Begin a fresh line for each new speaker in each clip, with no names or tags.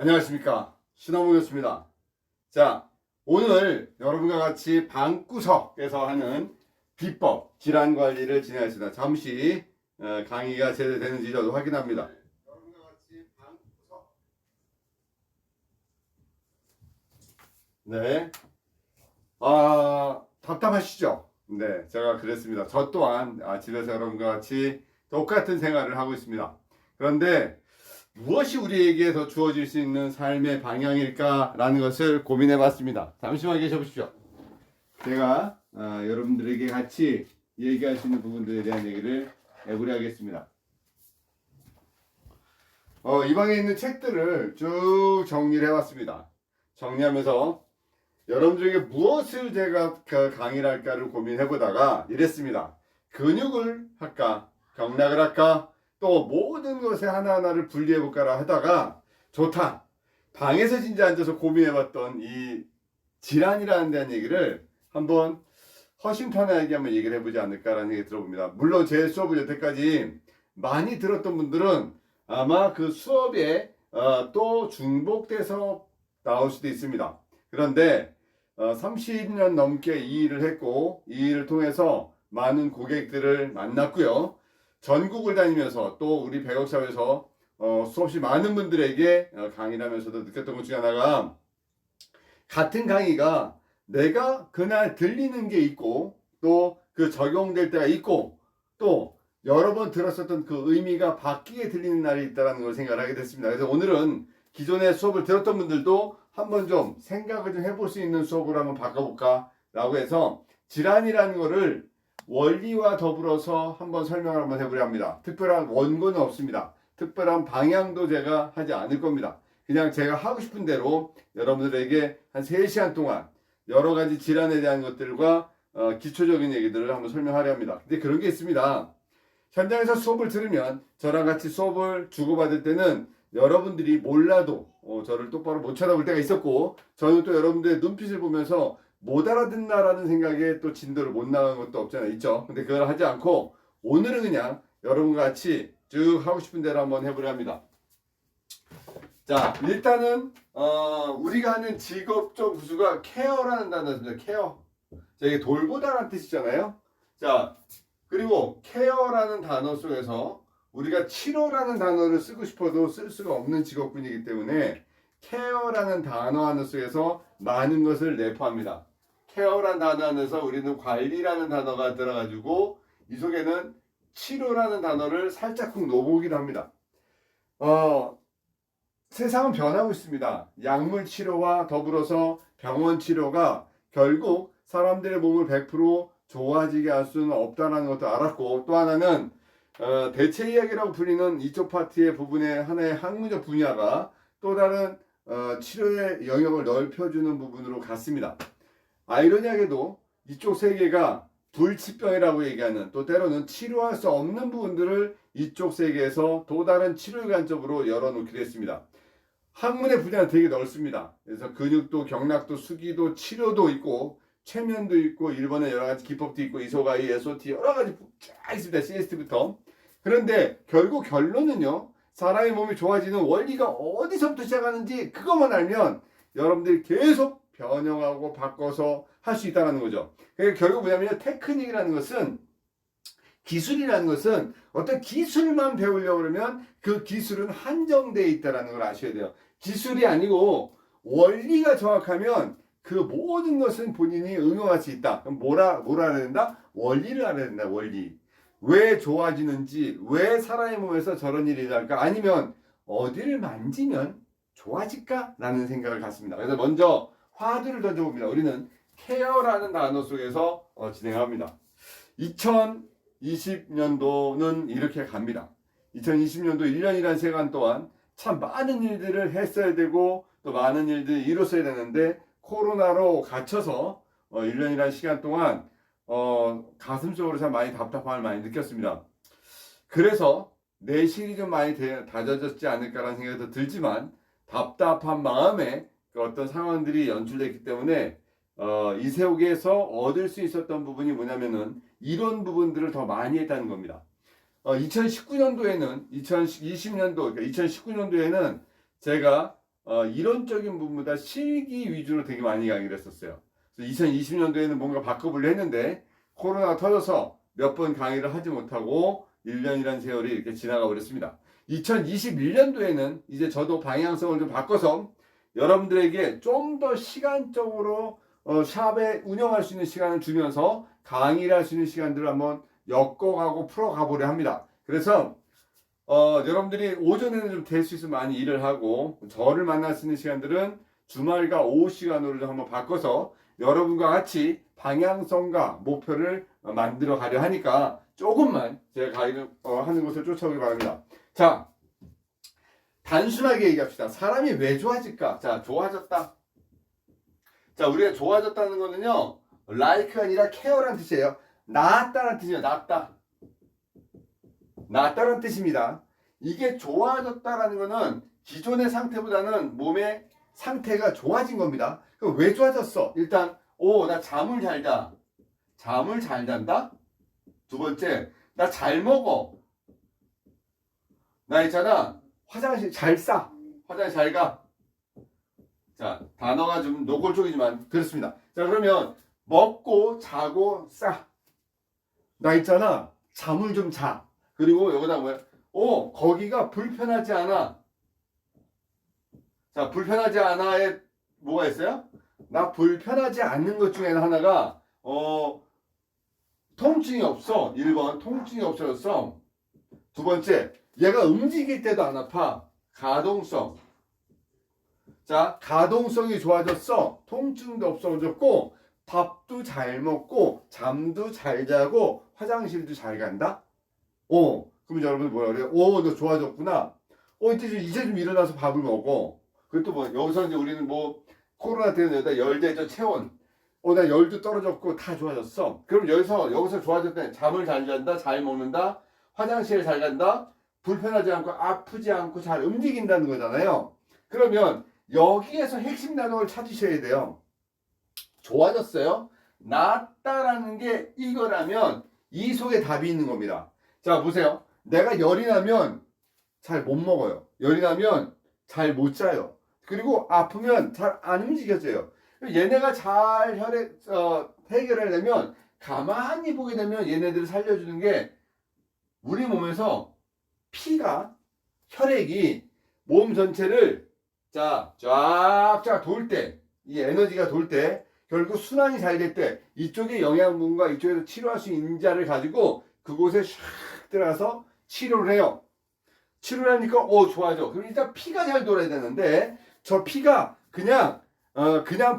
안녕하십니까, 신화무였습니다. 자, 오늘 여러분과 같이 방구석에서 하는 비법 질환관리를 진행하겠습니다. 잠시 강의가 제대로 되는지 저도 확인합니다. 여러분과 같이 방구석. 네. 답답하시죠? 네, 제가 그랬습니다. 저 또한 집에서 여러분과 같이 똑같은 생활을 하고 있습니다. 그런데 무엇이 우리에게 더 주어질 수 있는 삶의 방향일까라는 것을 고민해 봤습니다. 잠시만 계셔 보십시오. 제가 여러분들에게 같이 얘기할 수 있는 부분들에 대한 얘기를 해보려 하겠습니다. 이 방에 있는 책들을 쭉 정리를 해봤습니다. 정리하면서 여러분들에게 무엇을 제가 강의를 할까를 고민해 보다가 이랬습니다. 근육을 할까? 경락을 할까? 또 모든 것에 하나하나를 분리해 볼까라 하다가 좋다. 방에서 진짜 앉아서 고민해 봤던 이 질환이라는 데한 얘기를 한번 허심탄회하게 한번 얘기를 해보지 않을까라는 얘기 들어봅니다. 물론 제 수업을 여태까지 많이 들었던 분들은 아마 그 수업에 또 중복돼서 나올 수도 있습니다. 그런데 30년 넘게 이 일을 했고 이 일을 통해서 많은 고객들을 만났고요. 전국을 다니면서 또 우리 백업사에서 수없이 많은 분들에게 강의를 하면서도 느꼈던 것 중에 하나가 같은 강의가 내가 그날 들리는 게 있고 또 그 적용될 때가 있고 또 여러 번 들었었던 그 의미가 바뀌게 들리는 날이 있다는 걸 생각을 하게 됐습니다. 그래서 오늘은 기존의 수업을 들었던 분들도 한번 좀 생각을 좀 해볼 수 있는 수업으로 한번 바꿔볼까 라고 해서 질환이라는 거를 원리와 더불어서 한번 설명을 한번 해보려 합니다. 특별한 원고는 없습니다. 특별한 방향도 제가 하지 않을 겁니다. 그냥 제가 하고 싶은 대로 여러분들에게 한 3시간 동안 여러 가지 질환에 대한 것들과 기초적인 얘기들을 한번 설명하려 합니다. 근데 그런 게 있습니다. 현장에서 수업을 들으면 저랑 같이 수업을 주고받을 때는 여러분들이 몰라도 저를 똑바로 못 쳐다볼 때가 있었고 저는 또 여러분들의 눈빛을 보면서 못 알아듣나라는 생각에 또 진도를 못 나간 것도 없잖아요. 있죠. 근데 그걸 하지 않고 오늘은 그냥 여러분과 같이 쭉 하고 싶은 대로 한번 해보려 합니다. 자, 일단은 우리가 하는 직업적 부수가 케어라는 단어입니다. 케어. 자, 이게 돌보다라는 뜻이잖아요. 자, 그리고 케어라는 단어 속에서 우리가 치료라는 단어를 쓰고 싶어도 쓸 수가 없는 직업군이기 때문에 케어라는 단어 하나 속에서 많은 것을 내포합니다. 케어라는 단어 안에서 우리는 관리라는 단어가 들어가지고 이 속에는 치료라는 단어를 살짝쿵 넣어보기도 합니다. 세상은 변하고 있습니다. 약물 치료와 더불어서 병원 치료가 결국 사람들의 몸을 100% 좋아지게 할 수는 없다는 것도 알았고 또 하나는 대체 이야기라고 불리는 이쪽 파트의 부분의 하나의 학문적 분야가 또 다른 치료의 영역을 넓혀주는 부분으로 갔습니다. 아이러니하게도 이쪽 세계가 불치병이라고 얘기하는 또 때로는 치료할 수 없는 부분들을 이쪽 세계에서 또 다른 치료의 관점으로 열어놓기로 했습니다. 학문의 분야는 되게 넓습니다. 그래서 근육도 경락도 수기도 치료도 있고 최면도 있고 일본의 여러 가지 기법도 있고 이소가이, SOT 여러 가지 쫙 있습니다. CST부터. 그런데 결국 결론은요. 사람의 몸이 좋아지는 원리가 어디서부터 시작하는지 그것만 알면 여러분들이 계속 변형하고 바꿔서 할 수 있다는 거죠. 그러니까 결국 뭐냐면 테크닉이라는 것은 기술이라는 것은 어떤 기술만 배우려고 그러면 그 기술은 한정되어 있다는 걸 아셔야 돼요. 기술이 아니고 원리가 정확하면 그 모든 것은 본인이 응용할 수 있다. 그럼 뭐라 알아야 된다? 원리를 알아야 된다. 원리. 왜 좋아지는지, 왜 사람의 몸에서 저런 일이 일어날까? 아니면 어디를 만지면 좋아질까? 라는 생각을 갖습니다. 그래서 먼저 화두를 던져봅니다. 우리는 케어라는 단어 속에서 진행합니다. 2020년도는 이렇게 갑니다. 2020년도 1년이라는 시간 동안 참 많은 일들을 했어야 되고 또 많은 일들을 이뤘어야 되는데 코로나로 갇혀서 1년이라는 시간 동안 가슴속으로 참 많이 답답함을 많이 느꼈습니다. 그래서 내실이 좀 많이 다져졌지 않을까라는 생각이 더 들지만 답답한 마음에 그 어떤 상황들이 연출됐기 때문에 이세옥에서 얻을 수 있었던 부분이 뭐냐면은 이런 부분들을 더 많이 했다는 겁니다. 2019년도에는 2020년도 그러니까 2019년도에는 제가 이론적인 부분보다 실기 위주로 되게 많이 강의를 했었어요. 2020년도에는 뭔가 바꿔보려 했는데 코로나가 터져서 몇 번 강의를 하지 못하고 1년이라는 세월이 이렇게 지나가 버렸습니다. 2021년도에는 이제 저도 방향성을 좀 바꿔서 여러분들에게 좀 더 시간적으로 샵에 운영할 수 있는 시간을 주면서 강의를 할 수 있는 시간들을 한번 엮어가고 풀어가보려 합니다. 그래서 여러분들이 오전에는 좀 될 수 있으면 많이 일을 하고 저를 만날 수 있는 시간들은 주말과 오후 시간으로 좀 한번 바꿔서 여러분과 같이 방향성과 목표를 만들어 가려 하니까 조금만 제가 강의를 하는 것을 쫓아오기 바랍니다. 자, 단순하게 얘기합시다. 사람이 왜 좋아질까? 자, 좋아졌다. 자, 우리가 좋아졌다는 거는요, like가 아니라 care라는 뜻이에요. 낫다라는 뜻이에요. 낫다. 낫다라는 뜻입니다. 이게 좋아졌다라는 거는 기존의 상태보다는 몸의 상태가 좋아진 겁니다. 그럼 왜 좋아졌어? 일단, 나 잠을 잘 자. 잠을 잘 잔다? 두 번째, 나 잘 먹어. 나 있잖아, 화장실 잘 싸. 화장실 잘 가. 자, 단어가 좀 노골적이지만 그렇습니다. 자, 그러면 먹고 자고 싸. 나 있잖아, 잠을 좀 자. 그리고 여기다 뭐야? 거기가 불편하지 않아. 자, 불편하지 않아에 뭐가 있어요? 나 불편하지 않는 것 중에 하나가 통증이 없어. 1번 통증이 없어졌어. 두 번째, 얘가 움직일 때도 안 아파. 가동성. 자, 가동성이 좋아졌어. 통증도 없어졌고 밥도 잘 먹고 잠도 잘 자고 화장실도 잘 간다. 그럼 여러분 뭐라 그래요? 너 좋아졌구나. 이제 좀 일어나서 밥을 먹어. 그것도 뭐 여기서 이제 우리는 뭐 코로나 때문에 여기다 열대저 체온. 나 열도 떨어졌고 다 좋아졌어. 그럼 여기서 좋아졌다. 잠을 잘 잔다, 잘 먹는다, 화장실 잘 간다, 불편하지 않고 아프지 않고 잘 움직인다는 거잖아요. 그러면 여기에서 핵심 단어를 찾으셔야 돼요. 좋아졌어요? 낫다라는 게 이거라면 이 속에 답이 있는 겁니다. 자, 보세요. 내가 열이 나면 잘 못 먹어요. 열이 나면 잘 못 자요. 그리고 아프면 잘 안 움직여져요. 얘네가 잘 해결하려면 가만히 보게 되면 얘네들을 살려주는 게 우리 몸에서 피가, 혈액이 몸 전체를 쫙쫙 돌 때, 이 에너지가 돌 때, 결국 순환이 잘 될 때, 이쪽에 영양분과 이쪽에서 치료할 수 있는 인자를 가지고 그곳에 샥 들어가서 치료를 해요. 치료를 하니까 좋아져. 그럼 일단 피가 잘 돌아야 되는데 저 피가 그냥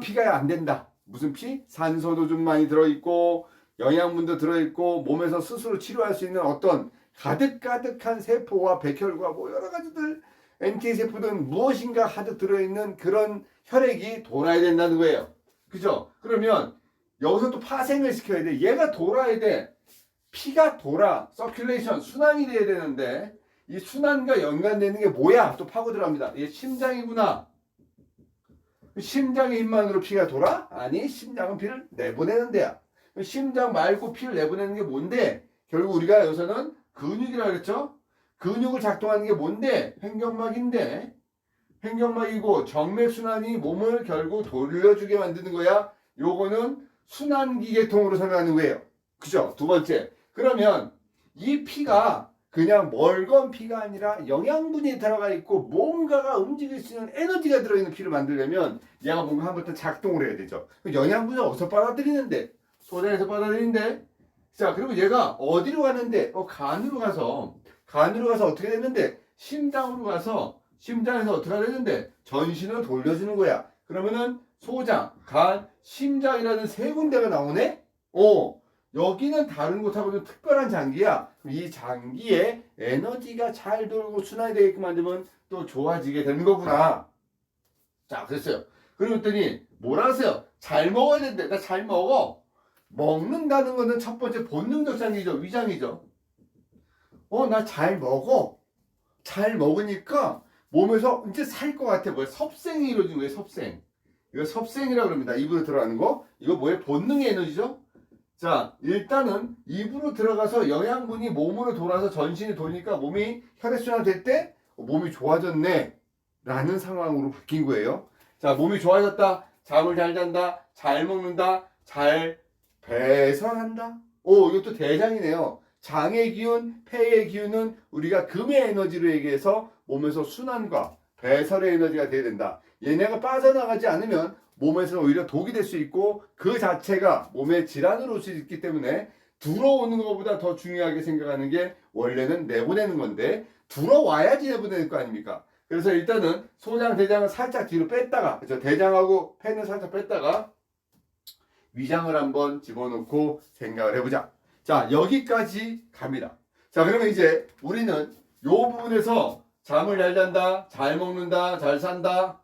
피가 안 된다. 무슨 피? 산소도 좀 많이 들어있고 영양분도 들어있고 몸에서 스스로 치료할 수 있는 어떤 가득가득한 세포와 백혈과 뭐 여러 가지들 NK세포든 무엇인가 하도 들어있는 그런 혈액이 돌아야 된다는 거예요. 그죠? 그러면 여기서 또 파생을 시켜야 돼. 얘가 돌아야 돼. 피가 돌아. 서큘레이션, 순환이 돼야 되는데 이 순환과 연관되는 게 뭐야? 또 파고 들어갑니다. 이게 심장이구나. 심장의 힘만으로 피가 돌아? 아니, 심장은 피를 내보내는 데야. 심장 말고 피를 내보내는 게 뭔데? 결국 우리가 여기서는 근육이라고 그랬죠? 근육을 작동하는 게 뭔데? 횡격막인데. 횡격막이고 정맥순환이 몸을 결국 돌려주게 만드는 거야. 요거는 순환기계통으로 설명하는 거예요. 그죠? 두 번째. 그러면 이 피가 그냥 멀건 피가 아니라 영양분이 들어가 있고 뭔가가 움직일 수 있는 에너지가 들어있는 피를 만들려면 얘가 뭔가 한번부터 작동을 해야 되죠. 영양분을 어디서 빨아들이는데? 소장에서 빨아들이는데? 자, 그리고 얘가 어디로 가는데? 간으로 가서 어떻게 되는데? 심장으로 가서 심장에서 어떻게 되는데? 전신을 돌려주는 거야. 그러면은 소장, 간, 심장이라는 세 군데가 나오네? 여기는 다른 곳하고는 특별한 장기야. 이 장기에 에너지가 잘 돌고 순환이 되게끔 만들면 또 좋아지게 되는 거구나. 자, 그랬어요. 그랬더니 뭐라 하세요? 잘 먹어야 되는데 나 잘 먹어. 먹는다는 거는 첫 번째 본능적 장기죠. 위장이죠. 나 잘 먹어. 잘 먹으니까 몸에서 이제 살 것 같아. 뭐야? 섭생이 이루어지는 거예요. 섭생. 이거 섭생이라고 합니다. 입으로 들어가는 거. 이거 뭐예요? 본능의 에너지죠. 자, 일단은 입으로 들어가서 영양분이 몸으로 돌아서 전신이 도니까 몸이 혈액순환 될 때 몸이 좋아졌네. 라는 상황으로 바뀐 거예요. 자, 몸이 좋아졌다. 잠을 잘 잔다. 잘 먹는다. 잘 배설한다. 오, 이것도 대장이네요. 장의 기운, 폐의 기운은 우리가 금의 에너지로 얘기해서 몸에서 순환과 배설의 에너지가 돼야 된다. 얘네가 빠져나가지 않으면 몸에서 오히려 독이 될 수 있고 그 자체가 몸의 질환으로 올 수 있기 때문에 들어오는 것보다 더 중요하게 생각하는 게 원래는 내보내는 건데 들어와야지 내보내는 거 아닙니까? 그래서 일단은 소장, 대장을 살짝 뒤로 뺐다가, 그렇죠? 대장하고 폐는 살짝 뺐다가 위장을 한번 집어넣고 생각을 해보자. 자, 여기까지 갑니다. 자, 그러면 이제 우리는 요 부분에서 잠을 잘 잔다, 잘 먹는다, 잘 산다,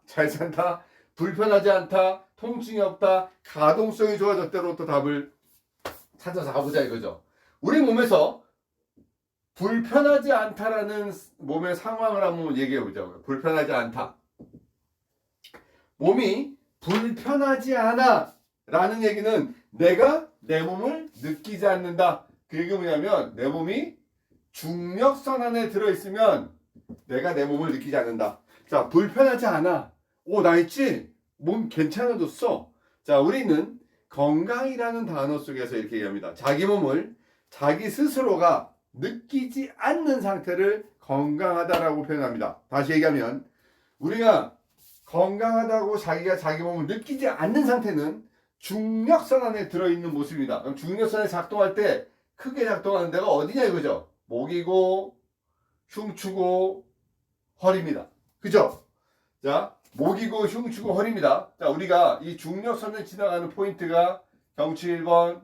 불편하지 않다, 통증이 없다, 가동성이 좋아졌다로 또 답을 찾아서 가보자 이거죠. 우리 몸에서 불편하지 않다라는 몸의 상황을 한번 얘기해 보자고요. 불편하지 않다. 몸이 불편하지 않아 라는 얘기는 내가 내 몸을 느끼지 않는다. 그게 뭐냐면 내 몸이 중력선 안에 들어있으면 내가 내 몸을 느끼지 않는다. 자, 불편하지 않아. 오, 나 있지? 몸 괜찮아졌어. 자, 우리는 건강이라는 단어 속에서 이렇게 얘기합니다. 자기 몸을 자기 스스로가 느끼지 않는 상태를 건강하다라고 표현합니다. 다시 얘기하면 우리가 건강하다고 자기가 자기 몸을 느끼지 않는 상태는 중력선 안에 들어있는 모습입니다. 그럼 중력선이 작동할 때 크게 작동하는 데가 어디냐 이거죠. 목이고 흉추고 허리입니다. 그죠? 자, 목이고 흉추고 허리입니다. 자, 우리가 이 중력선을 지나가는 포인트가 경추 1번,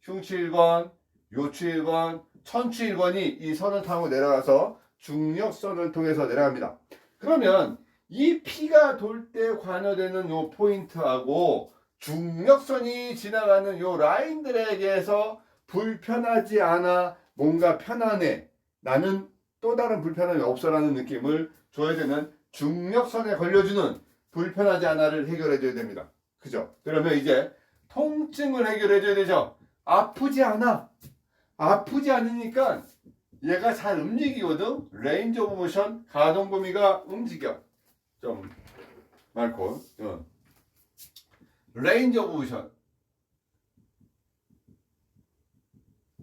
흉추 1번, 요추 1번, 천추 1번이 이 선을 타고 내려가서 중력선을 통해서 내려갑니다. 그러면 이 피가 돌 때 관여되는 요 포인트하고 중력선이 지나가는 요 라인들에게서 불편하지 않아, 뭔가 편안해, 나는 또 다른 불편함이 없어라는 느낌을 줘야 되는 중력선에 걸려주는 불편하지 않아를 해결해 줘야 됩니다. 그죠? 그러면 이제 통증을 해결해 줘야 되죠. 아프지 않아. 아프지 않으니까 얘가 잘 움직이거든. 레인지 오브 모션, 가동 범위가 움직여. 좀 말고 레인지 오브 모션.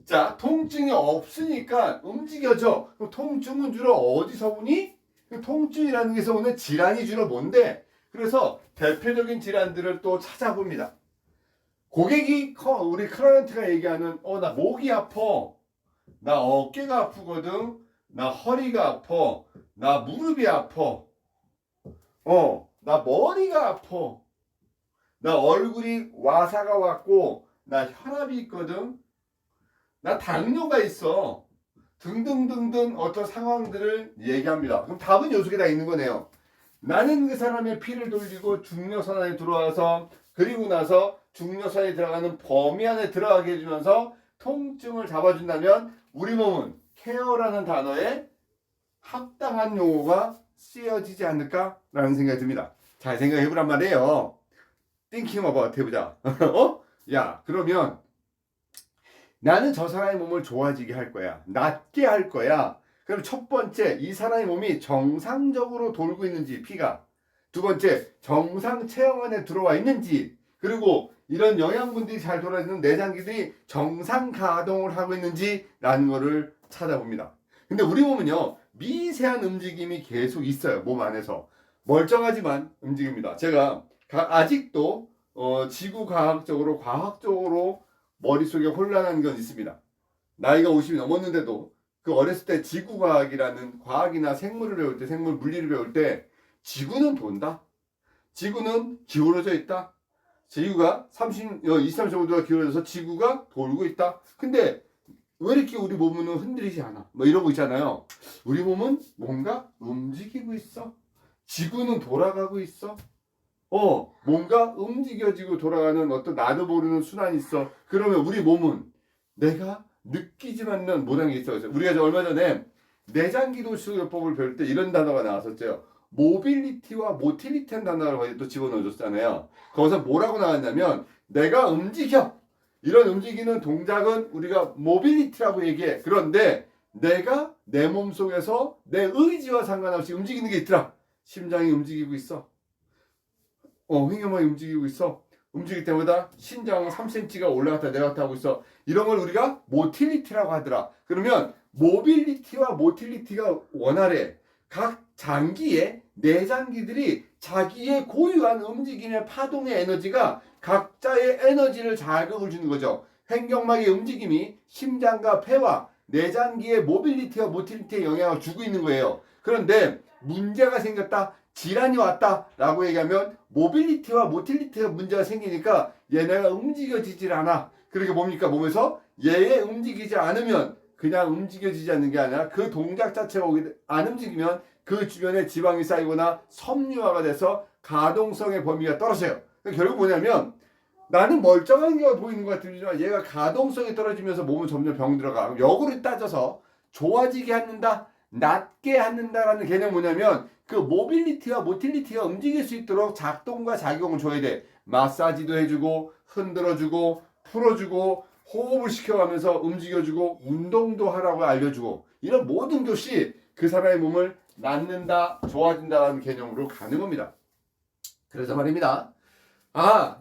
자, 통증이 없으니까 움직여져. 그럼 통증은 주로 어디서 오니? 통증이라는 게서 오는 질환이 주로 뭔데? 그래서 대표적인 질환들을 또 찾아봅니다. 고객이 우리 클라이언트가 얘기하는 나 목이 아파, 나 어깨가 아프거든, 나 허리가 아파, 나 무릎이 아파, 나 머리가 아파, 나 얼굴이 와사가 왔고, 나 혈압이 있거든, 나 당뇨가 있어, 등등등등 어떤 상황들을 얘기합니다. 그럼 답은 요 속에 다 있는 거네요. 나는 그 사람의 피를 돌리고 중력선 안에 들어와서 그리고 나서 중력선에 들어가는 범위 안에 들어가게 해주면서 통증을 잡아준다면 우리 몸은 케어라는 단어에 합당한 용어가 쓰여지지 않을까라는 생각이 듭니다. 잘 생각해보란 말이에요. Thinking about 해보자. 야, 그러면 나는 저 사람의 몸을 좋아지게 할 거야. 낫게 할 거야. 그럼 첫 번째, 이 사람의 몸이 정상적으로 돌고 있는지, 피가. 두 번째, 정상 체형 안에 들어와 있는지, 그리고 이런 영양분들이 잘 돌아있는 내장기들이 정상 가동을 하고 있는지라는 거를 찾아봅니다. 근데 우리 몸은요, 미세한 움직임이 계속 있어요. 몸 안에서. 멀쩡하지만 움직입니다. 제가 아직도 지구과학적으로 머릿속에 혼란한 건 있습니다. 나이가 50이 넘었는데도 그 어렸을 때 지구과학이라는 과학이나 생물을 배울 때, 생물 물리를 배울 때 지구는 돈다. 지구는 기울어져 있다. 지구가 20, 30도가 기울어져서 지구가 돌고 있다. 근데 왜 이렇게 우리 몸은 흔들리지 않아? 뭐 이런 거 있잖아요. 우리 몸은 뭔가 움직이고 있어. 지구는 돌아가고 있어. 뭔가 움직여지고 돌아가는 어떤 나도 모르는 순환이 있어. 그러면 우리 몸은 내가 느끼지 않는 모양이 있어. 우리가 얼마 전에 내장기도 수요법을 배울 때 이런 단어가 나왔었죠. 모빌리티와 모틸리티한 단어를 거기 또 집어넣어줬잖아요. 거기서 뭐라고 나왔냐면 내가 움직여. 이런 움직이는 동작은 우리가 모빌리티라고 얘기해. 그런데 내가 내 몸속에서 내 의지와 상관없이 움직이는 게 있더라. 심장이 움직이고 있어. 횡격막이 움직이고 있어. 움직일 때마다 신장 3cm가 올라갔다 내려갔다 하고 있어. 이런 걸 우리가 모틸리티라고 하더라. 그러면 모빌리티와 모틸리티가 원활해. 각 장기의 내장기들이 자기의 고유한 움직임의 파동의 에너지가 각자의 에너지를 자극을 주는 거죠. 횡격막의 움직임이 심장과 폐와 내장기의 모빌리티와 모틸리티에 영향을 주고 있는 거예요. 그런데 문제가 생겼다, 질환이 왔다 라고 얘기하면 모빌리티와 모틸리티가 문제가 생기니까 얘네가 움직여지질 않아. 그렇게 뭡니까? 몸에서 얘에 움직이지 않으면 그냥 움직여지지 않는 게 아니라 그 동작 자체가 안 움직이면 그 주변에 지방이 쌓이거나 섬유화가 돼서 가동성의 범위가 떨어져요. 그러니까 결국 뭐냐면 나는 멀쩡한 게 보이는 것 같지만 얘가 가동성이 떨어지면서 몸은 점점 병 들어가. 역으로 따져서 좋아지게 하는다, 낫게 하는다라는 개념은 뭐냐면 그 모빌리티와 모틸리티가 움직일 수 있도록 작동과 작용을 줘야 돼. 마사지도 해주고 흔들어주고 풀어주고 호흡을 시켜가면서 움직여주고 운동도 하라고 알려주고 이런 모든 것이 그 사람의 몸을 낫는다, 좋아진다라는 개념으로 가는 겁니다. 그래서 말입니다.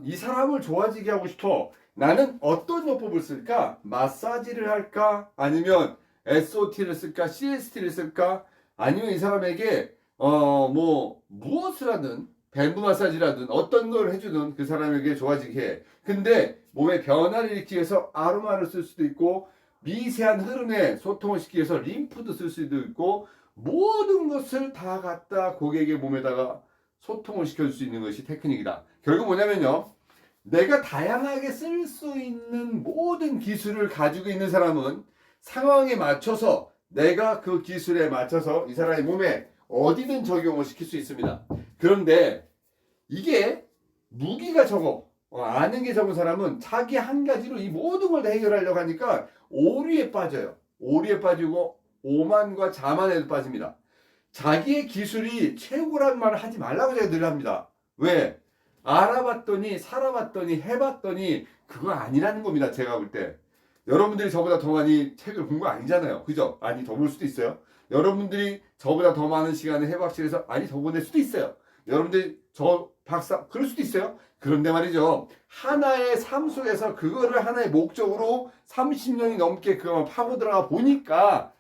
이 사람을 좋아지게 하고 싶어. 나는 어떤 요법을 쓸까? 마사지를 할까? 아니면 SOT를 쓸까? CST를 쓸까? 아니면 이 사람에게 무엇을 하든 밴부 마사지라든 어떤 걸 해주든 그 사람에게 좋아지게 해. 근데 몸에 변화를 일으키기 위해서 아로마를 쓸 수도 있고 미세한 흐름에 소통을 시키기 위해서 림프도 쓸 수도 있고 모든 것을 다 갖다 고객의 몸에다가 소통을 시켜줄 수 있는 것이 테크닉이다. 결국 뭐냐면요. 내가 다양하게 쓸 수 있는 모든 기술을 가지고 있는 사람은 상황에 맞춰서 내가 그 기술에 맞춰서 이 사람의 몸에 어디든 적용을 시킬 수 있습니다. 그런데 이게 무기가 적어. 아는 게 적은 사람은 자기 한 가지로 이 모든 걸 다 해결하려고 하니까 오류에 빠져요. 오류에 빠지고 오만과 자만에도 빠집니다. 자기의 기술이 최고라는 말을 하지 말라고 제가 늘 합니다. 왜? 알아봤더니 살아봤더니 해봤더니 그거 아니라는 겁니다. 제가 볼 때. 여러분들이 저보다 더 많이 책을 본 거 아니잖아요. 그죠? 아니 더 볼 수도 있어요. 여러분들이 저보다 더 많은 시간을 해박실에서 아니 더 보낼 수도 있어요. 여러분들이 저 박사 그럴 수도 있어요. 그런데 말이죠. 하나의 삶 속에서 그거를 하나의 목적으로 30년이 넘게 그걸 파고 들어가 보니까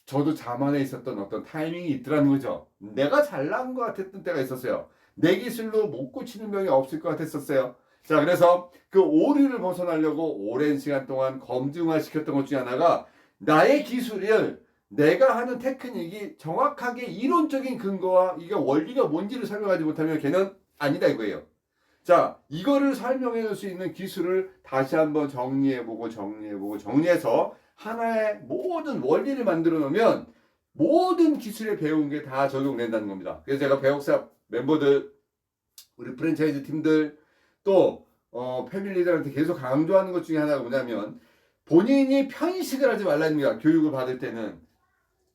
저도 자만에 있었던 어떤 타이밍이 있더라는 거죠. 내가 잘난 것 같았던 때가 있었어요. 내 기술로 못 고치는 병이 없을 것 같았었어요. 자, 그래서 그 오류를 벗어나려고 오랜 시간 동안 검증화 시켰던 것 중에 하나가 나의 기술을 내가 하는 테크닉이 정확하게 이론적인 근거와 이게 원리가 뭔지를 설명하지 못하면 걔는 아니다 이거예요. 자, 이거를 설명해 줄 수 있는 기술을 다시 한번 정리해보고 정리해서 하나의 모든 원리를 만들어 놓으면 모든 기술에 배운 게 다 적용된다는 겁니다. 그래서 제가 배역사 멤버들, 우리 프랜차이즈 팀들 또 패밀리들한테 계속 강조하는 것 중에 하나가 뭐냐면 본인이 편식을 하지 말라는 겁니다. 교육을 받을 때는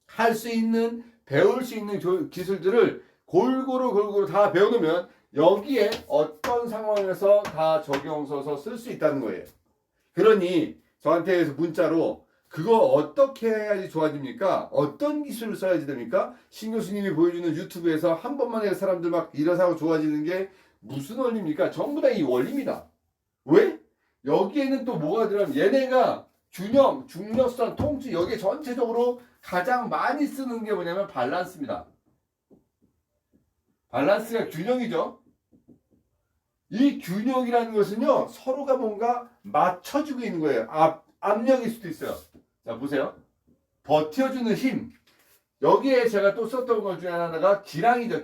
할 수 있는 배울 수 있는 기술들을 골고루 다 배워놓으면 여기에 어떤 상황에서 다 적용서서 쓸 수 있다는 거예요. 그러니 저한테 문자로 그거 어떻게 해야지 좋아집니까? 어떤 기술을 써야지 됩니까? 신 교수님이 보여주는 유튜브에서 한 번만 해서 사람들 막 일어서 하고 좋아지는 게 무슨 원리입니까? 전부 다 이 원리입니다. 왜? 여기에는 또 뭐가 들어가면 얘네가 균형, 중력선, 통증 여기에 전체적으로 가장 많이 쓰는 게 뭐냐면 밸런스입니다. 밸런스가 균형이죠. 이 균형이라는 것은요 서로가 뭔가 맞춰주고 있는 거예요. 압력일 수도 있어요. 자 보세요. 버텨주는 힘. 여기에 제가 또 썼던 것 중에 하나가 기량이죠.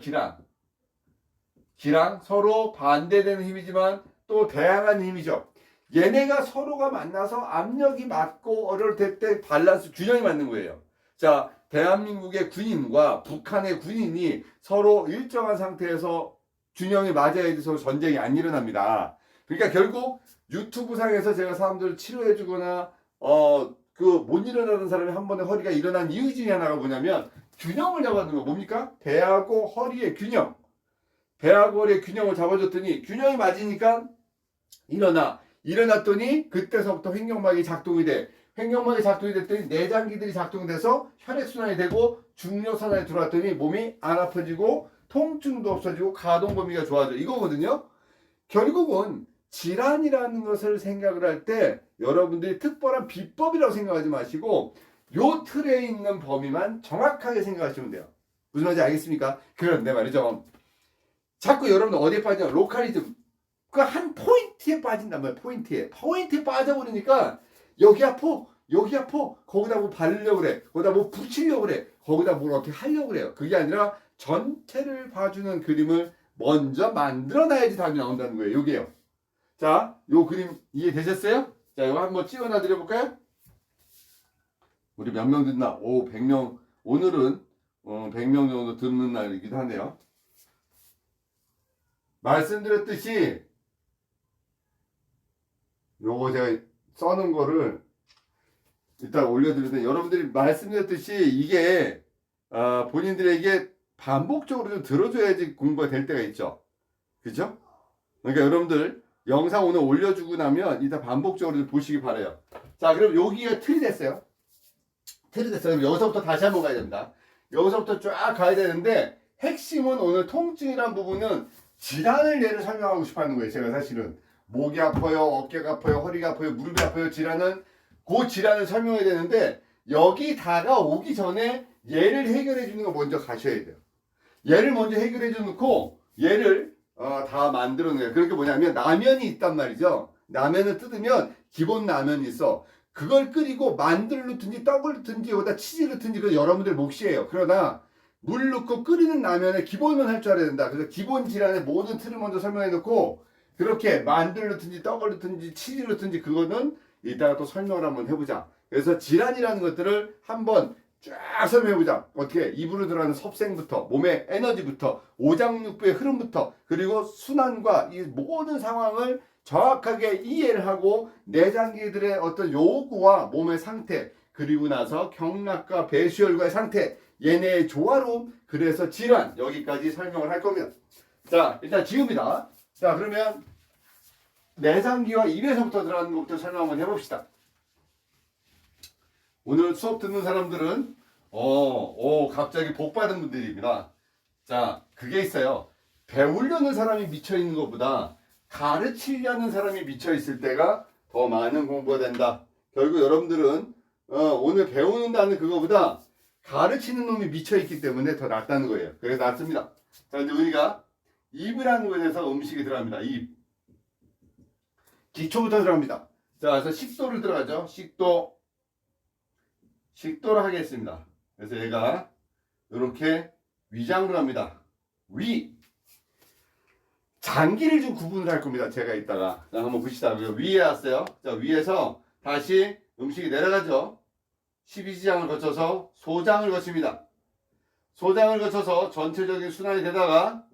기량 서로 반대되는 힘이지만 또 다양한 힘이죠. 얘네가 서로가 만나서 압력이 맞고 어려울 때 밸런스 균형이 맞는 거예요. 자 대한민국의 군인과 북한의 군인이 서로 일정한 상태에서 균형이 맞아야 돼서 전쟁이 안 일어납니다. 그러니까 결국 유튜브 상에서 제가 사람들을 치료해주거나 못 일어나는 사람이 한 번에 허리가 일어난 이유 중에 하나가 뭐냐면 균형을 잡아주는 거 뭡니까? 배하고 허리의 균형. 배하고 허리의 균형을 잡아줬더니 균형이 맞으니까 일어났더니 그때서부터 횡격막이 작동이 돼. 횡격막이 작동이 됐더니 내장기들이 작동돼서 혈액순환이 되고 중력순환이 들어왔더니 몸이 안 아파지고 통증도 없어지고 가동 범위가 좋아져. 이거거든요. 결국은 질환이라는 것을 생각을 할 때 여러분들이 특별한 비법이라고 생각하지 마시고 요 틀에 있는 범위만 정확하게 생각하시면 돼요. 무슨 말인지 알겠습니까? 그런데 말이죠. 자꾸 여러분들 어디에 빠지냐? 로컬리즘. 그 한 포인트에 빠진단 말이에요. 포인트에 빠져버리니까 여기 아파, 여기 아파. 거기다 뭐 바르려고 그래. 거기다 뭐 붙이려고 그래. 거기다 뭘 어떻게 하려고 그래요. 그게 아니라 전체를 봐주는 그림을 먼저 만들어놔야지 답이 나온다는 거예요. 요게요. 자, 요 그림 이해되셨어요? 자, 이거 한번 찍어놔 드려볼까요? 우리 몇 명 듣나? 오, 100명. 오늘은 100명 정도 듣는 날이기도 하네요. 말씀드렸듯이 요거 제가 써놓은 거를 이따 올려드릴 텐데 여러분들이 말씀드렸듯이 이게 본인들에게 반복적으로 좀 들어줘야지 공부가 될 때가 있죠. 그죠? 그러니까 여러분들 영상 오늘 올려주고 나면 이따 반복적으로 좀 보시기 바라요. 자, 그럼 여기가 틀이 됐어요. 틀이 됐어요. 그럼 여기서부터 다시 한번 가야 됩니다. 여기서부터 쫙 가야 되는데 핵심은 오늘 통증이란 부분은 질환을 예를 설명하고 싶어 하는 거예요. 제가 사실은 목이 아파요, 어깨가 아파요, 허리가 아파요, 무릎이 아파요. 질환은 그 질환을 설명해야 되는데 여기 다가오기 전에 얘를 해결해 주는 거 먼저 가셔야 돼요. 얘를 먼저 해결해 줘 놓고 얘를 다 만들어 놓어요. 그러니까 뭐냐면 라면이 있단 말이죠. 라면을 뜯으면 기본 라면이 있어. 그걸 끓이고 만두를 넣든지 떡을 넣든지 여기다 치즈를 넣든지 그건 여러분들 몫이에요. 그러나 물 넣고 끓이는 라면의 기본은 할 줄 알아야 된다. 그래서 기본 질환의 모든 틀을 먼저 설명해 놓고 그렇게 만두를 넣든지 떡을 넣든지 치즈를 넣든지 그거는 이따가 또 설명을 한번 해보자. 그래서 질환이라는 것들을 한번 쫙 설명해보자. 어떻게? 입으로 들어가는 섭생부터 몸의 에너지부터 오장육부의 흐름부터 그리고 순환과 이 모든 상황을 정확하게 이해를 하고 내장기들의 어떤 요구와 몸의 상태 그리고 나서 경락과 배수혈과의 상태 얘네의 조화로움 그래서 질환 여기까지 설명을 할 겁니다. 자, 일단 지금이다. 자, 그러면 내장기와 입에서부터 들어가는 것부터 설명 한번 해봅시다. 오늘 수업 듣는 사람들은 갑자기 복 받은 분들입니다. 자, 그게 있어요. 배우려는 사람이 미쳐 있는 것보다 가르치려는 사람이 미쳐 있을 때가 더 많은 공부가 된다. 결국 여러분들은 오늘 배우는다는 그거보다 가르치는 놈이 미쳐 있기 때문에 더 낫다는 거예요. 그래서 낫습니다. 자, 이제 우리가 입이라는 것에 대해서 음식이 들어갑니다. 입. 기초부터 들어갑니다. 자, 그래서 식도를 들어가죠. 식도를 하겠습니다. 그래서 얘가 이렇게 위장으로 갑니다. 위. 장기를 좀 구분을 할 겁니다. 제가 이따가. 자, 한번 보시다. 위에 왔어요. 자, 위에서 다시 음식이 내려가죠. 12지장을 거쳐서 소장을 거칩니다. 소장을 거쳐서 전체적인 순환이 되다가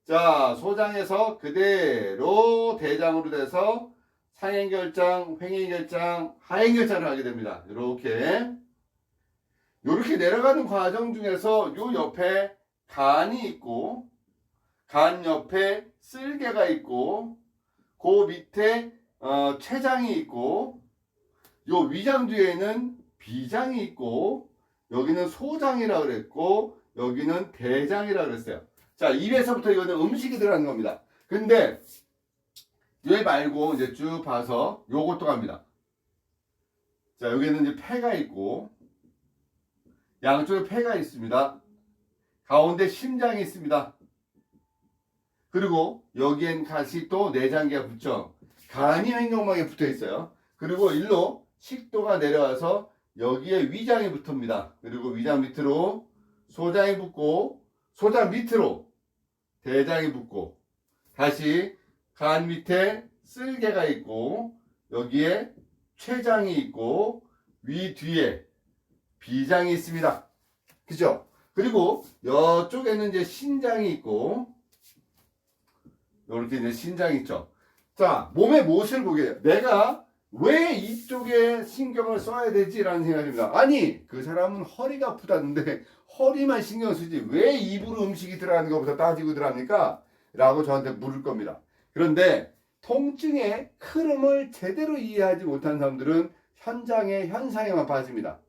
자, 소장에서 그대로 대장으로 돼서 상행결장, 횡행결장, 하행결장을 하게 됩니다. 이렇게 내려가는 과정 중에서 요 옆에 간이 있고 간 옆에 쓸개가 있고 그 밑에 췌장이 있고 요 위장 뒤에는 비장이 있고 여기는 소장이라 그랬고 여기는 대장이라 그랬어요. 자, 입에서부터 이거는 음식이 들어가는 겁니다. 근데 얘 말고 이제 쭉 봐서 요것도 갑니다. 자, 여기는 이제 폐가 있고 양쪽에 폐가 있습니다. 가운데 심장이 있습니다. 그리고 여기엔 다시 또 내장기가 붙죠. 간이 횡격막에 붙어 있어요. 그리고 일로 식도가 내려와서 여기에 위장이 붙습니다. 그리고 위장 밑으로 소장이 붙고 소장 밑으로 대장이 붙고 다시 간 밑에 쓸개가 있고 여기에 췌장이 있고 위 뒤에 비장이 있습니다. 그죠? 그리고 이쪽에는 이제 신장이 있고 이렇게 이제 신장이 있죠. 자, 몸의 무엇을 보게 해요? 내가 왜 이쪽에 신경을 써야 되지라는 생각입니다. 아니, 그 사람은 허리가 아프다는데 허리만 신경 쓰지 왜 입으로 음식이 들어가는 것부터 따지고 들어갑니까? 라고 저한테 물을 겁니다. 그런데 통증의 흐름을 제대로 이해하지 못한 사람들은 현상에만 빠집니다.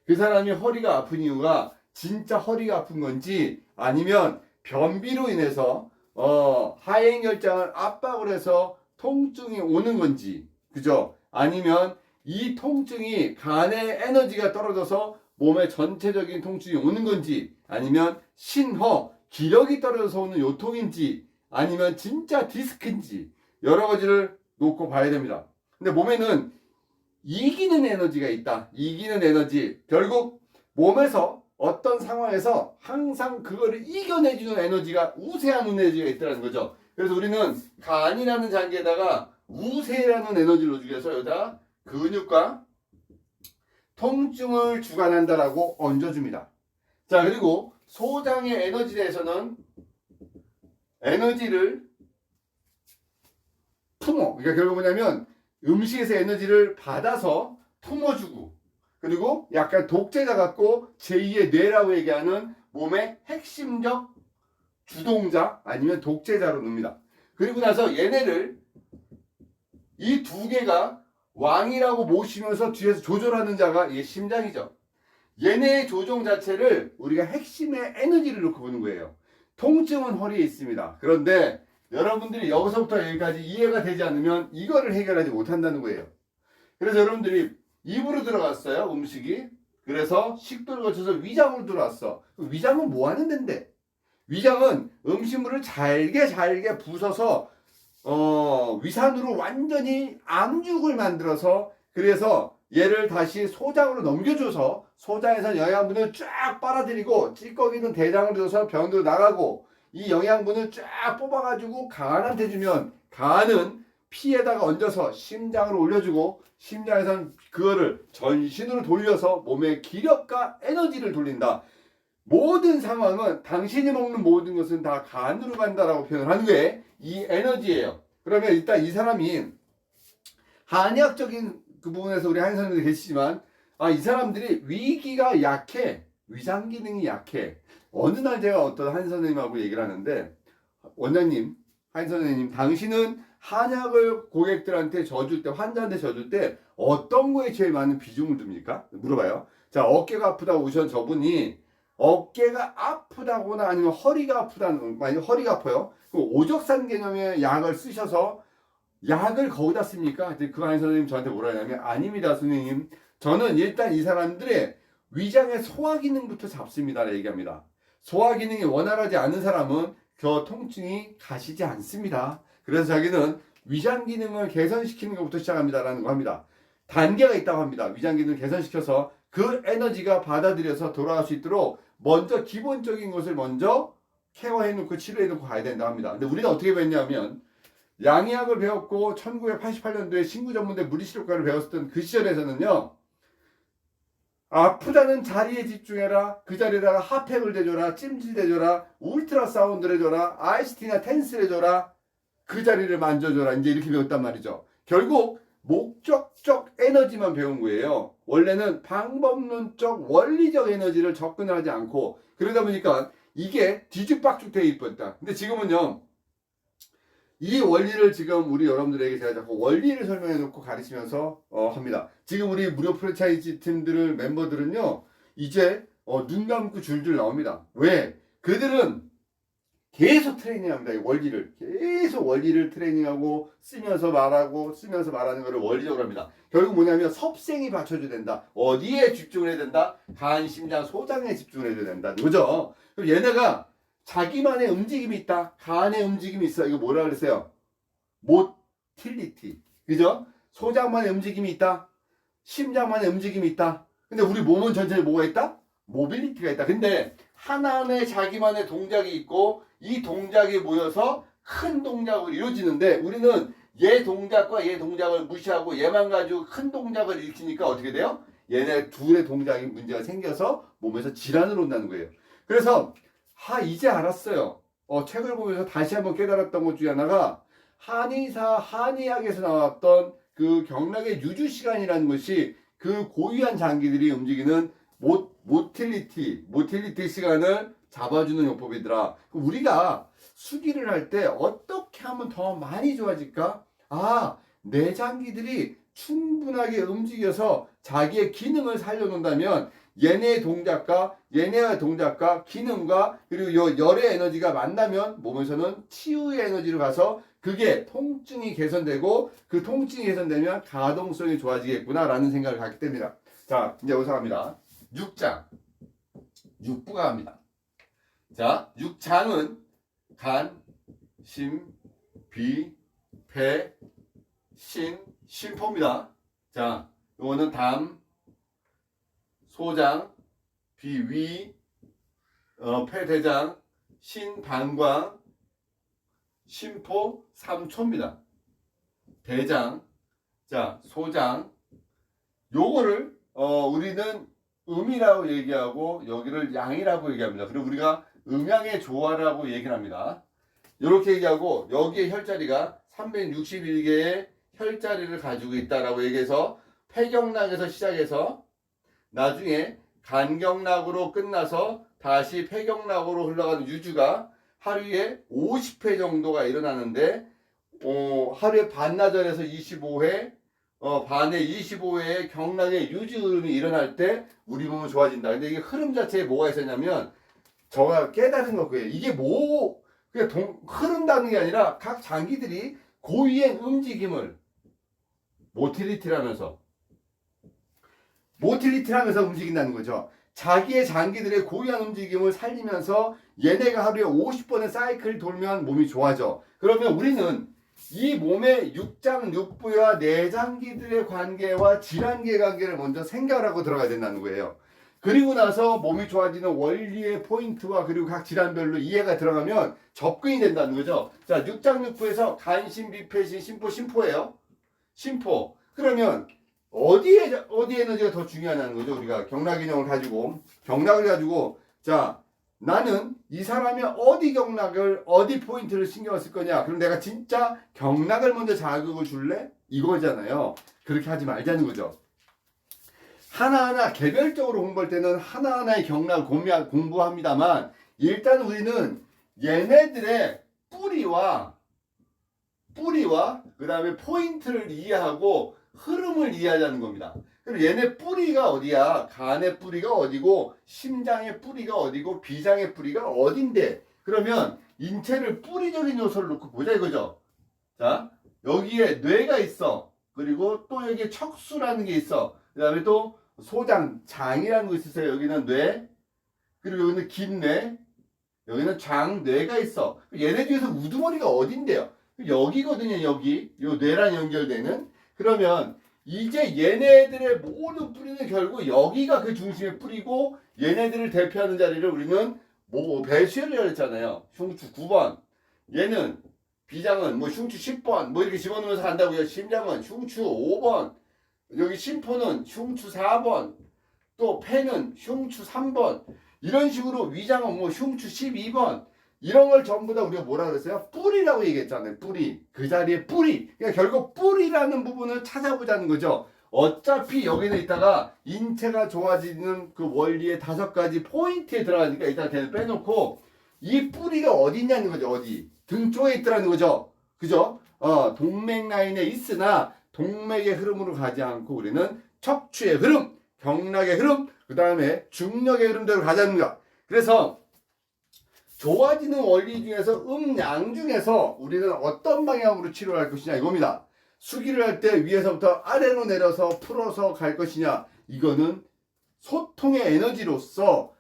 그 사람이 허리가 아픈 이유가 진짜 허리가 아픈 건지 아니면 변비로 인해서 하행혈장을 압박을 해서 통증이 오는 건지, 그죠? 아니면 이 통증이 간의 에너지가 떨어져서 몸의 전체적인 통증이 오는 건지, 아니면 신허, 기력이 떨어져서 오는 요통인지, 아니면 진짜 디스크인지 여러 가지를 놓고 봐야 됩니다. 근데 몸에는 이기는 에너지가 있다. 이기는 에너지. 결국 몸에서 어떤 상황에서 항상 그거를 이겨내주는 에너지가, 우세한 에너지가 있다는 거죠. 그래서 우리는 간이라는 장기에다가 우세라는 에너지를 넣어주기 위해서 여기다 근육과 통증을 주관한다라고 얹어줍니다. 자, 그리고 소장의 에너지에 대해서는 에너지를 품어. 그러니까 결국 뭐냐면 음식에서 에너지를 받아서 품어주고, 그리고 약간 독재자 같고 제2의 뇌라고 얘기하는 몸의 핵심적 주동자 아니면 독재자로 놉니다. 그리고 나서 얘네를 이 두 개가 왕이라고 모시면서 뒤에서 조절하는 자가 이 심장이죠. 얘네의 조종 자체를 우리가 핵심의 에너지를 놓고 보는 거예요. 통증은 허리에 있습니다. 그런데 여러분들이 여기서부터 여기까지 이해가 되지 않으면 이거를 해결하지 못한다는 거예요. 그래서 여러분들이 입으로 들어갔어요, 음식이. 그래서 식도를 거쳐서 위장으로 들어왔어. 위장은 뭐 하는 데인데? 위장은 음식물을 잘게 부숴서 위산으로 완전히 암죽을 만들어서, 그래서 얘를 다시 소장으로 넘겨줘서 소장에서 영양분을 쫙 빨아들이고 찌꺼기는 대장으로 줘서 병으로 나가고, 이 영양분을 쫙 뽑아가지고 간한테 주면 간은 피에다가 얹어서 심장으로 올려주고, 심장에서는 그거를 전신으로 돌려서 몸의 기력과 에너지를 돌린다. 모든 상황은 당신이 먹는 모든 것은 다 간으로 간다라고 표현을 하는 게 이 에너지예요. 그러면 일단 이 사람이 한의학적인 그 부분에서 우리 한의 선생님들 계시지만, 이 사람들이 위기가 약해. 위장 기능이 약해. 어느 날 제가 어떤 한의 선생님하고 얘기를 하는데, 원장님, 한의 선생님, 당신은 한약을 고객들한테 져줄 때, 환자한테 져줄 때 어떤 거에 제일 많은 비중을 둡니까? 물어봐요. 자, 어깨가 아프다고 오신 저분이 어깨가 아프다거나 아니면 허리가 아프다는, 만약 허리가 아파요. 그럼 오적산 개념의 약을 쓰셔서 약을 거기다 씁니까? 그 한의 선생님 저한테 뭐라 하냐면, 아닙니다, 선생님. 저는 일단 이 사람들의 위장의 소화 기능부터 잡습니다. 얘기합니다. 소화 기능이 원활하지 않은 사람은 그 통증이 가시지 않습니다. 그래서 자기는 위장 기능을 개선시키는 것부터 시작합니다라는 거 합니다. 단계가 있다고 합니다. 위장 기능을 개선시켜서 그 에너지가 받아들여서 돌아갈 수 있도록 먼저 기본적인 것을 먼저 케어해놓고 치료해놓고 가야 된다 합니다. 근데 우리는 어떻게 배웠냐면, 양의학을 배웠고 1988년도에 신구전문대 물리치료과를 배웠던 그 시절에서는요, 아프다는 자리에 집중해라. 그 자리에다가 핫팩을 대줘라. 찜질 대줘라. 울트라 사운드를 해줘라. 아이스티나 텐스를 해줘라. 그 자리를 만져줘라. 이제 이렇게 배웠단 말이죠. 결국 목적적 에너지만 배운 거예요. 원래는 방법론적 원리적 에너지를 접근을 하지 않고, 그러다 보니까 이게 뒤죽박죽 되어 있었다. 근데 지금은요, 이 원리를 지금 우리 여러분들에게 제가 자꾸 원리를 설명해 놓고 가르치면서 합니다. 지금 우리 무료 프랜차이즈 팀들 멤버들은요, 이제 눈 감고 줄줄 나옵니다. 왜? 그들은 계속 트레이닝합니다. 이 원리를 계속 원리를 트레이닝하고 쓰면서 말하고 쓰면서 말하는 것을 원리적으로 합니다. 결국 뭐냐면 섭생이 받쳐줘야 된다. 어디에 집중을 해야 된다? 간, 심장, 소장에 집중을 해야 된다. 그죠? 그럼 얘네가 자기만의 움직임이 있다. 간의 움직임이 있어. 이거 뭐라 그랬어요? 모틸리티. 그죠? 소장만의 움직임이 있다. 심장만의 움직임이 있다. 근데 우리 몸은 전체에 뭐가 있다? 모빌리티가 있다. 근데 하나의 자기만의 동작이 있고, 이 동작이 모여서 큰 동작을 이루어지는데, 우리는 얘 동작과 얘 동작을 무시하고 얘만 가지고 큰 동작을 일으키니까 어떻게 돼요? 얘네 둘의 동작이 문제가 생겨서 몸에서 질환을 온다는 거예요. 그래서 이제 알았어요. 책을 보면서 다시 한번 깨달았던 것 중에 하나가, 한의학에서 나왔던 그 경락의 유주 시간이라는 것이 그 고유한 장기들이 움직이는 모틸리티 시간을 잡아주는 요법이더라. 우리가 수기를 할 때 어떻게 하면 더 많이 좋아질까? 내 장기들이 충분하게 움직여서 자기의 기능을 살려놓는다면 얘네의 동작과 기능과 그리고 요 열의 에너지가 만나면 몸에서는 치유의 에너지로 가서 그게 통증이 개선되고 그 통증이 개선되면 가동성이 좋아지겠구나라는 생각을 갖게 됩니다. 자, 이제 여기서 갑니다. 6장. 육부가 갑니다. 자, 6장은 간, 심, 비, 배, 신, 심포입니다. 자, 요거는 담, 소장, 비위, 폐대장, 신방광, 심포, 삼초입니다. 대장, 자, 소장. 요거를 우리는 음이라고 얘기하고 여기를 양이라고 얘기합니다. 그리고 우리가 음양의 조화라고 얘기를 합니다. 이렇게 얘기하고 여기에 혈자리가 361개의 혈자리를 가지고 있다라고 얘기해서 폐경락에서 시작해서 나중에 간경락으로 끝나서 다시 폐경락으로 흘러가는 유주가 하루에 50회 정도가 일어나는데 하루에 반나절에서 25회 반에 25회의 경락의 유지 흐름이 일어날 때 우리 몸은 좋아진다. 근데 이게 흐름 자체에 뭐가 있었냐면 저가 깨달은 거고요. 이게 그냥 흐른다는 게 아니라 각 장기들이 고유의 움직임을 모틸리티라면서 움직인다는 거죠. 자기의 장기들의 고유한 움직임을 살리면서 얘네가 하루에 50번의 사이클 돌면 몸이 좋아져. 그러면 우리는 이 몸의 육장, 육부와 내장기들의 관계와 질환계 관계를 먼저 생각을 하고 들어가야 된다는 거예요. 그리고 나서 몸이 좋아지는 원리의 포인트와 그리고 각 질환별로 이해가 들어가면 접근이 된다는 거죠. 자, 육장, 육부에서 간신, 비폐신, 심포, 심포예요. 심포. 그러면 어디에 에너지가 더 중요하냐는 거죠. 우리가 경락인형을 가지고 자, 나는 이 사람이 어디 포인트를 신경을 쓸 거냐. 그럼 내가 진짜 경락을 먼저 자극을 줄래? 이거잖아요. 그렇게 하지 말자는 거죠. 하나하나 개별적으로 공부할 때는 하나하나의 경락을 공부합니다만 일단 우리는 얘네들의 뿌리와 그 다음에 포인트를 이해하고 흐름을 이해하자는 겁니다. 그럼 얘네 뿌리가 어디야? 간의 뿌리가 어디고 심장의 뿌리가 어디고 비장의 뿌리가 어딘데? 그러면 인체를 뿌리적인 요소를 놓고 보자 이거죠. 자, 여기에 뇌가 있어. 그리고 또 여기에 척수라는 게 있어. 그 다음에 또 소장, 장이라는 거 있으세요. 여기는 뇌, 그리고 여기는 긴뇌, 여기는 장뇌가 있어. 얘네 중에서 우두머리가 어딘데요? 여기거든요. 여기 요 뇌랑 연결되는. 그러면 이제 얘네들의 모든 뿌리는 결국 여기가 그 중심의 뿌리고 얘네들을 대표하는 자리를 우리는 배수혈이라고 했잖아요. 흉추 9번. 얘는 비장은 흉추 10번 이렇게 집어넣으면서 간다고요. 심장은 흉추 5번. 여기 심포는 흉추 4번. 또 폐는 흉추 3번. 이런 식으로 위장은 흉추 12번. 이런 걸 전부 다 우리가 뭐라 그랬어요? 뿌리라고 얘기했잖아요. 뿌리. 그 자리에 뿌리. 그러니까 결국 뿌리라는 부분을 찾아보자는 거죠. 어차피 여기는 있다가 인체가 좋아지는 그 원리의 5가지 포인트에 들어가니까 일단 걔를 빼놓고 이 뿌리가 어디 있냐는 거죠. 어디? 등 쪽에 있더라는 거죠. 그죠? 동맥 라인에 있으나 동맥의 흐름으로 가지 않고 우리는 척추의 흐름, 경락의 흐름, 그 다음에 중력의 흐름대로 가자는 거야. 그래서 좋아지는 원리 중에서 양 중에서 우리는 어떤 방향으로 치료를 할 것이냐 이겁니다. 수기를 할 때 위에서부터 아래로 내려서 풀어서 갈 것이냐 이거는 소통의 에너지로서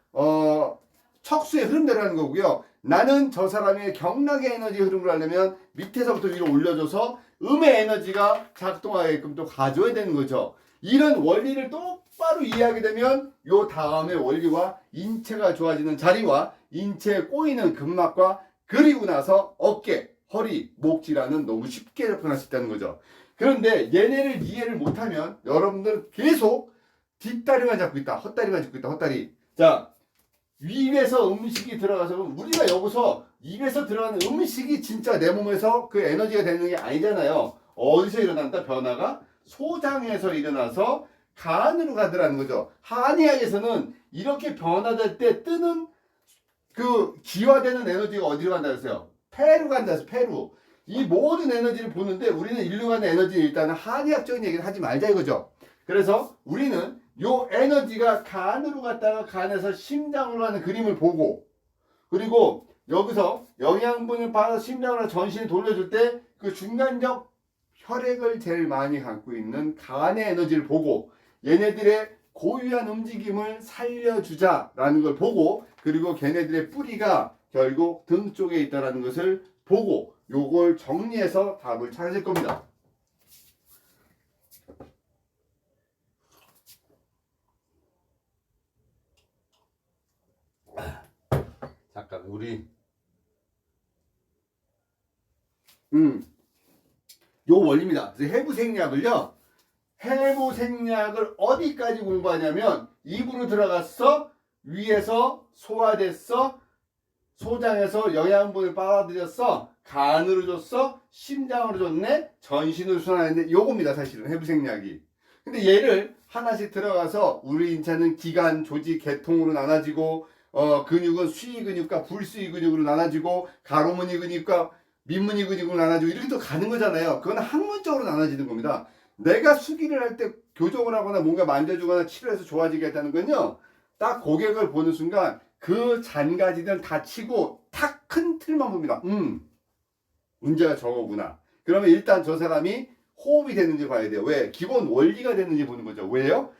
척수의 흐름대로 하는 거고요. 나는 저 사람의 경락의 에너지 흐름을 하려면 밑에서부터 위로 올려줘서 음의 에너지가 작동하게끔 또 가져야 되는 거죠. 이런 원리를 똑바로 이해하게 되면 요 다음의 원리와 인체가 좋아지는 자리와 인체에 꼬이는 근막과 그리고 나서 어깨, 허리, 목 질환은 너무 쉽게 접근할 수 있다는 거죠. 그런데 얘네를 이해를 못하면 여러분들은 계속 뒷다리만 잡고 있다. 헛다리만 잡고 있다. 헛다리. 자, 입에서 음식이 들어가서 우리가 여기서 입에서 들어가는 음식이 진짜 내 몸에서 그 에너지가 되는 게 아니잖아요. 어디서 일어난다? 변화가 소장에서 일어나서 간으로 가더라는 거죠. 한의학에서는 이렇게 변화될 때 뜨는 그 기화되는 에너지가 어디로 간다 그랬어요? 폐로 간다 해서 폐로. 이 모든 에너지를 보는데 우리는 인류 간의 에너지 일단은 한의학적인 얘기를 하지 말자 이거죠. 그래서 우리는 요 에너지가 간으로 갔다가 간에서 심장으로 가는 그림을 보고 그리고 여기서 영양분을 받아서 심장으로 전신을 돌려줄 때 그 중간적 혈액을 제일 많이 갖고 있는 간의 에너지를 보고 얘네들의 고유한 움직임을 살려주자라는 걸 보고 그리고 걔네들의 뿌리가 결국 등 쪽에 있다는 것을 보고 요걸 정리해서 답을 찾을 겁니다. 잠깐 우리 요 원리입니다. 그래서 해부생략을요. 해부생략을 어디까지 공부하냐면 입으로 들어갔어. 위에서 소화됐어. 소장에서 영양분을 빨아들였어. 간으로 줬어. 심장으로 줬네. 전신으로 순환했네. 요겁니다. 사실은 해부생략이. 근데 얘를 하나씩 들어가서 우리 인체는 기관, 조직, 계통으로 나눠지고 근육은 수위 근육과 불수위 근육으로 나눠지고 가로무늬 근육과 민무늬 근육으로 나눠지고 이렇게 또 가는 거잖아요. 그건 학문적으로 나눠지는 겁니다. 내가 수기를 할 때 교정을 하거나 뭔가 만져주거나 치료해서 좋아지게 했다는 건요. 딱 고객을 보는 순간 그 잔가지들 다 치고 탁 큰 틀만 봅니다. 문제가 저거구나. 그러면 일단 저 사람이 호흡이 되는지 봐야 돼요. 왜? 기본 원리가 되는지 보는 거죠. 왜요?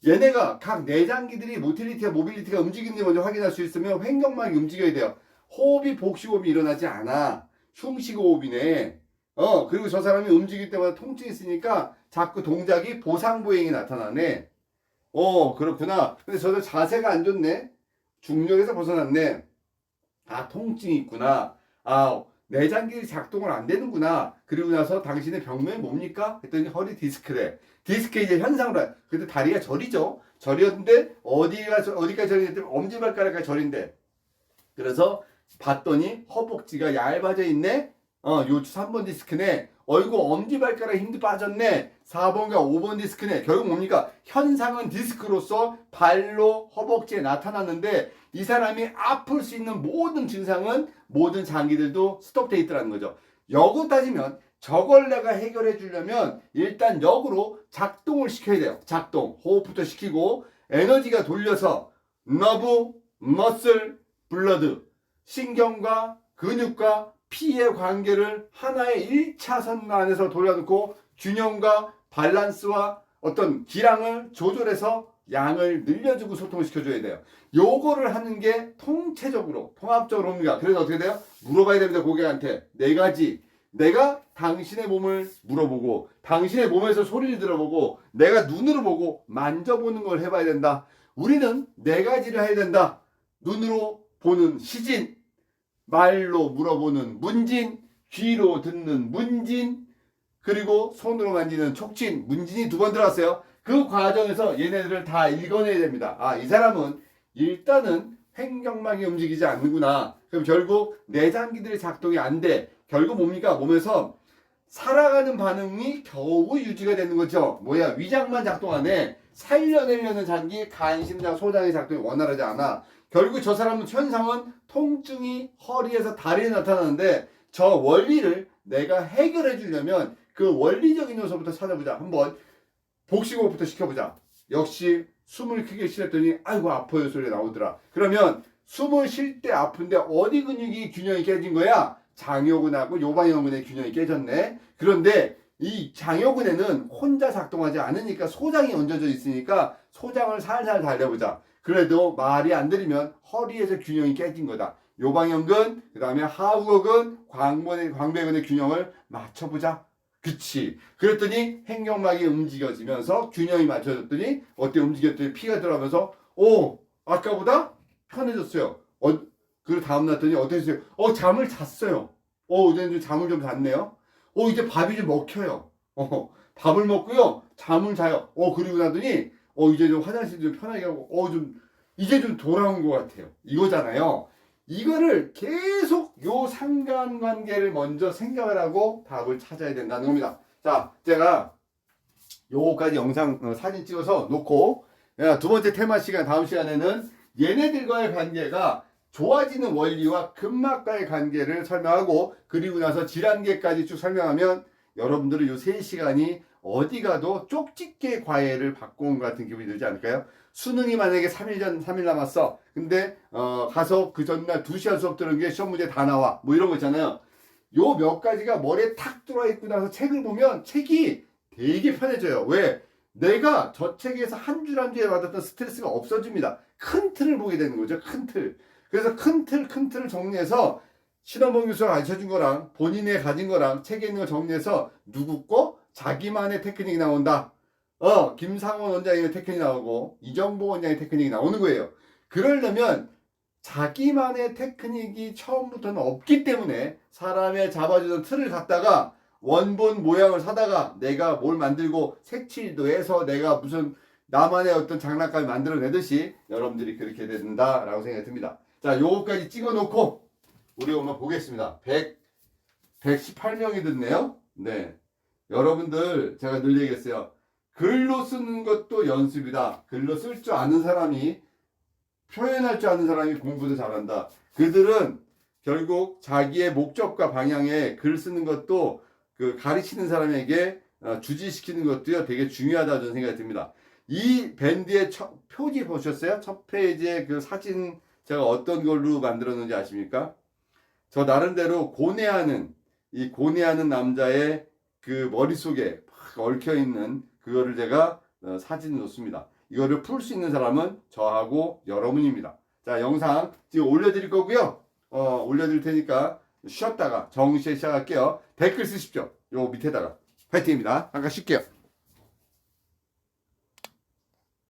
얘네가 각 내장기들이 모틸리티와 모빌리티가 움직이는지 먼저 확인할 수 있으면 횡격막이 움직여야 돼요. 호흡이 복식호흡이 일어나지 않아. 흉식호흡이네. 그리고 저 사람이 움직일 때마다 통증이 있으니까 자꾸 동작이 보상보행이 나타나네. 그렇구나. 근데 저도 자세가 안 좋네. 중력에서 벗어났네. 아, 통증이 있구나. 아, 내장기들이 작동을 안 되는구나. 그리고 나서 당신의 병명이 뭡니까? 했더니 허리 디스크래. 디스크 이제 현상으로. 그때 다리가 저리죠. 저리였는데 어디까지 저리는데 엄지발가락까지 저린데. 그래서 봤더니 허벅지가 얇아져 있네. 요 3번 디스크네. 어이구 엄지발가락 힘도 빠졌네. 4번과 5번 디스크네. 결국 뭡니까? 현상은 디스크로서 발로 허벅지에 나타났는데 이 사람이 아플 수 있는 모든 증상은 모든 장기들도 스톱돼 있더라는 거죠. 역으로 따지면 저걸 내가 해결해 주려면 일단 역으로 작동을 시켜야 돼요. 작동. 호흡부터 시키고 에너지가 돌려서 너브, 머슬, 블러드 신경과 근육과 피의 관계를 하나의 1차선 안에서 돌려놓고 균형과 밸런스와 어떤 기량을 조절해서 양을 늘려주고 소통을 시켜줘야 돼요. 요거를 하는 게 통체적으로 통합적으로 옵니다. 그래서 어떻게 돼요? 물어봐야 됩니다. 고객한테. 4가지. 내가 당신의 몸을 물어보고 당신의 몸에서 소리를 들어보고 내가 눈으로 보고 만져보는 걸 해봐야 된다. 우리는 4가지를 해야 된다. 눈으로 보는 시진, 말로 물어보는 문진, 귀로 듣는 문진, 그리고 손으로 만지는 촉진, 문진이 2번 들어갔어요. 그 과정에서 얘네들을 다 읽어내야 됩니다. 아, 이 사람은 일단은 횡격막이 움직이지 않는구나. 그럼 결국 내장기들의 작동이 안 돼. 결국 뭡니까? 몸에서 살아가는 반응이 겨우 유지가 되는 거죠. 뭐야? 위장만 작동하네. 살려내려는 장기, 간, 심장, 소장의 작동이 원활하지 않아. 결국 저 사람은 현상은 통증이 허리에서 다리에 나타나는데 저 원리를 내가 해결해 주려면 그 원리적인 요소부터 찾아보자. 한번 복식호흡부터 시켜보자. 역시 숨을 크게 쉬었더니 아이고 아파요 소리가 나오더라. 그러면 숨을 쉴 때 아픈데 어디 근육이 균형이 깨진 거야? 장요근하고 요방형근의 균형이 깨졌네. 그런데 이 장요근에는 혼자 작동하지 않으니까 소장이 얹어져 있으니까 소장을 살살 달려보자. 그래도 말이 안 들리면 허리에서 균형이 깨진 거다. 요방형근, 그 다음에 하우어근, 광배근의 균형을 맞춰보자. 그치. 그랬더니 횡격막이 움직여지면서 균형이 맞춰졌더니 어때? 움직였더니 피가 들어가면서 아까보다 편해졌어요. 그리고 다음날 했더니 어땠어요? 잠을 잤어요. 이제 좀 잠을 좀 잤네요. 이제 밥이 좀 먹혀요. 밥을 먹고요. 잠을 자요. 그리고 나더니 이제 좀 화장실 좀 편하게 하고 이제 좀 돌아온 것 같아요. 이거잖아요. 이거를 계속 요 상관관계를 먼저 생각을 하고 답을 찾아야 된다는 겁니다. 자, 제가 요거까지 영상 사진 찍어서 놓고 2번째 테마 시간 다음 시간에는 얘네들과의 관계가 좋아지는 원리와 근막과의 관계를 설명하고 그리고 나서 질환계까지 쭉 설명하면 여러분들은 이 3시간이 어디 가도 쪽집게 과외를 받고 온 것 같은 기분이 들지 않을까요? 수능이 만약에 3일 남았어. 근데 가서 그 전날 2시간 수업 들은 게 시험 문제 다 나와. 뭐 이런 거 있잖아요. 요 몇 가지가 머리에 탁 들어와 있고 나서 책을 보면 책이 되게 편해져요. 왜? 내가 저 책에서 한 줄 한 줄에 받았던 스트레스가 없어집니다. 큰 틀을 보게 되는 거죠. 큰 틀. 그래서 큰 틀을 정리해서 신원봉 교수가 가르쳐준 거랑 본인이 가진 거랑 책에 있는 걸 정리해서 누구 거? 자기만의 테크닉이 나온다. 김상원 원장님의 테크닉이 나오고 이정보 원장의 테크닉이 나오는 거예요. 그러려면 자기만의 테크닉이 처음부터는 없기 때문에 사람의 잡아주던 틀을 갖다가 원본 모양을 사다가 내가 뭘 만들고 색칠도 해서 내가 무슨 나만의 어떤 장난감을 만들어내듯이 여러분들이 그렇게 된다라고 생각이 듭니다. 자, 요거까지 찍어놓고 우리 오늘 보겠습니다. 118명이 듣네요. 네. 여러분들 제가 늘 얘기했어요. 글로 쓰는 것도 연습이다. 글로 쓸 줄 아는 사람이 표현할 줄 아는 사람이 공부도 잘한다. 그들은 결국 자기의 목적과 방향에 글 쓰는 것도 그 가르치는 사람에게 주지시키는 것도요 되게 중요하다 저는 생각이 듭니다. 이 밴드의 표지 보셨어요? 첫 페이지에 그 사진 제가 어떤 걸로 만들었는지 아십니까? 저 나름대로 고뇌하는 남자의 그 머릿속에 막 얽혀있는 그거를 제가 사진을 놓습니다. 이거를 풀 수 있는 사람은 저하고 여러분입니다. 자, 영상 지금 올려드릴 거고요. 올려드릴 테니까 쉬었다가 정시에 시작할게요. 댓글 쓰십시오. 요 밑에다가. 파이팅입니다. 잠깐 쉴게요.